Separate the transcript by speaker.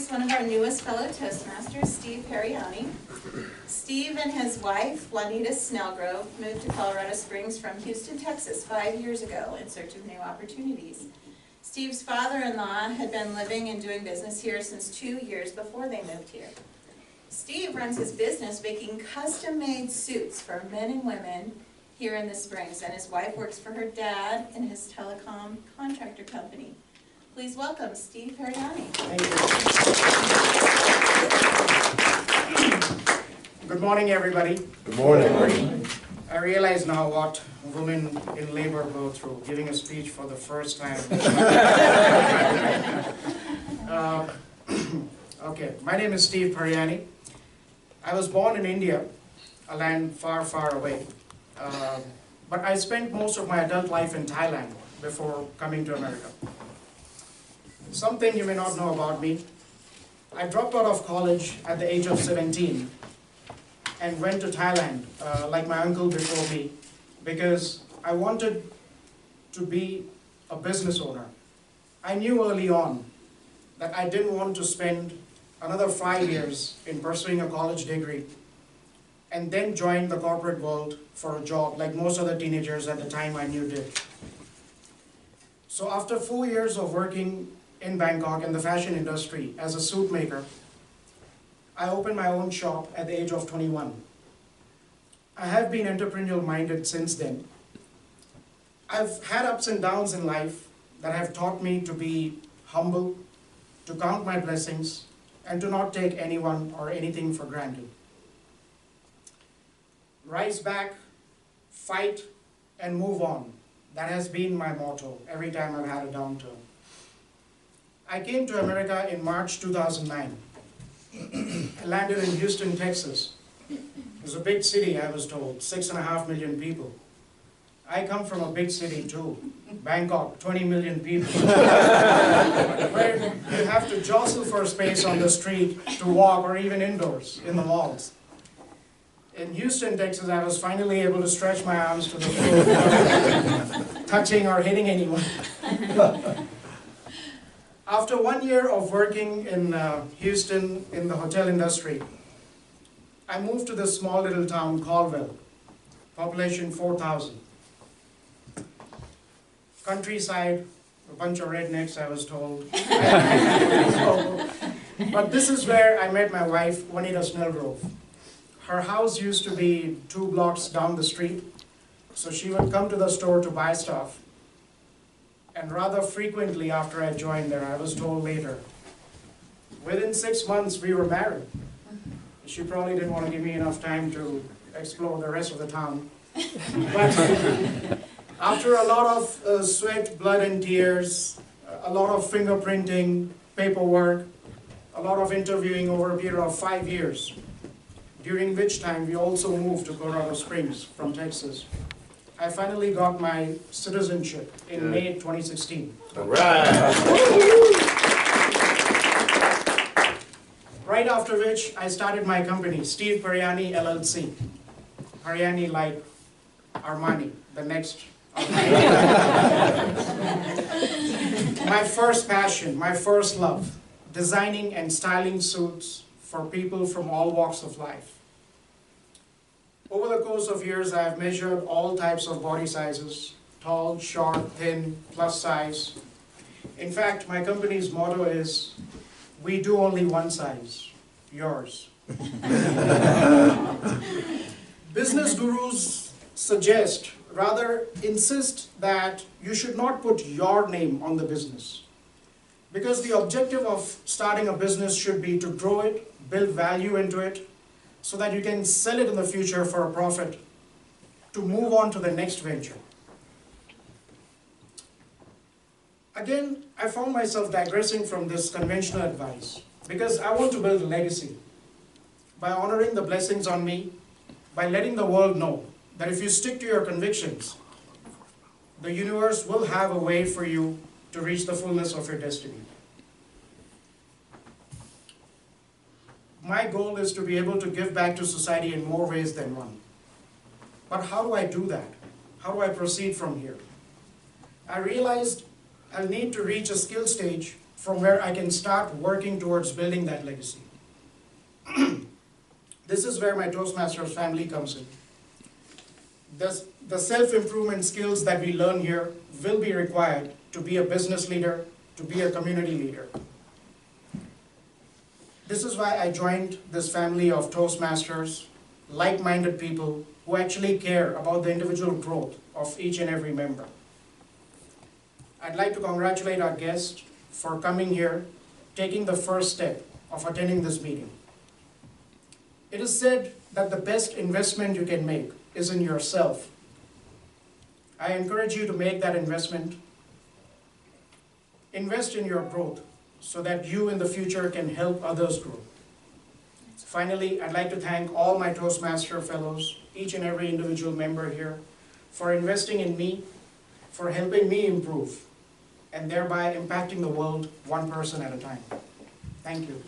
Speaker 1: introduce one of our newest fellow Toastmasters, Steve Pariani. Steve and his wife, Juanita Snellgrove, moved to Colorado Springs from Houston, Texas 5 years ago in search of new opportunities. Steve's father-in-law had been living and doing business here since 2 years before they moved here. Steve runs his business making custom-made suits for men and women here in the Springs, and his wife works for her dad in his telecom contractor company. Please welcome Steve Pariani.
Speaker 2: Thank you. Good morning, everybody.
Speaker 3: Good morning.
Speaker 2: I realize now what women in labor go through, giving a speech for the first time. Okay, my name is Steve Pariani. I was born in India, a land far, far away. But I spent most of my adult life in Thailand before coming to America. Something you may not know about me: I dropped out of college at the age of 17 and went to Thailand, like my uncle before me, because I wanted to be a business owner. I knew early on that I didn't want to spend another 5 years in pursuing a college degree and then join the corporate world for a job like most other teenagers at the time I knew did. So after 4 years of working in Bangkok in the fashion industry as a suit maker, I opened my own shop at the age of 21. I have been entrepreneurial minded since then. I've had ups and downs in life that have taught me to be humble, to count my blessings, and to not take anyone or anything for granted. Rise back, fight, and move on. That has been my motto every time I've had a downturn. I came to America in March 2009. I landed in Houston, Texas. It was a big city, I was told, 6.5 million people. I come from a big city too, Bangkok, 20 million people. Where you have to jostle for space on the street to walk or even indoors in the malls. In Houston, Texas, I was finally able to stretch my arms to the floor without touching or hitting anyone. After 1 year of working in Houston in the hotel industry, I moved to this small little town, Colville, population 4,000. Countryside, a bunch of rednecks, I was told. But this is where I met my wife, Juanita Snellgrove. Her house used to be 2 blocks down the street, so she would come to the store to buy stuff. And rather frequently after I joined there, I was told later, within 6 months we were married. She probably didn't want to give me enough time to explore the rest of the town. But after a lot of sweat, blood, and tears, a lot of fingerprinting, paperwork, a lot of interviewing over a period of 5 years, during which time we also moved to Colorado Springs from Texas, I finally got my citizenship in May 2016.
Speaker 3: All right.
Speaker 2: Right after which, I started my company, Steve Pariani LLC. Pariani like Armani, the next Armani. My first passion, my first love, designing and styling suits for people from all walks of life. Over the course of years, I have measured all types of body sizes, tall, short, thin, plus size. In fact, my company's motto is, we do only one size, yours. Business gurus suggest, rather insist that you should not put your name on the business. Because the objective of starting a business should be to grow it, build value into it, so that you can sell it in the future for a profit, to move on to the next venture. Again, I found myself digressing from this conventional advice, because I want to build a legacy by honoring the blessings on me, by letting the world know that if you stick to your convictions, the universe will have a way for you to reach the fullness of your destiny. My goal is to be able to give back to society in more ways than one. But how do I do that? How do I proceed from here? I realized I'll need to reach a skill stage from where I can start working towards building that legacy. This is where my Toastmasters family comes in. The self-improvement skills that we learn here will be required to be a business leader, to be a community leader. This is why I joined this family of Toastmasters, like-minded people who actually care about the individual growth of each and every member. I'd like to congratulate our guest for coming here, taking the first step of attending this meeting. It is said that the best investment you can make is in yourself. I encourage you to make that investment. Invest in your growth so that you in the future can help others grow. Finally, I'd like to thank all my Toastmaster fellows, each and every individual member here, for investing in me, for helping me improve, and thereby impacting the world one person at a time. Thank you.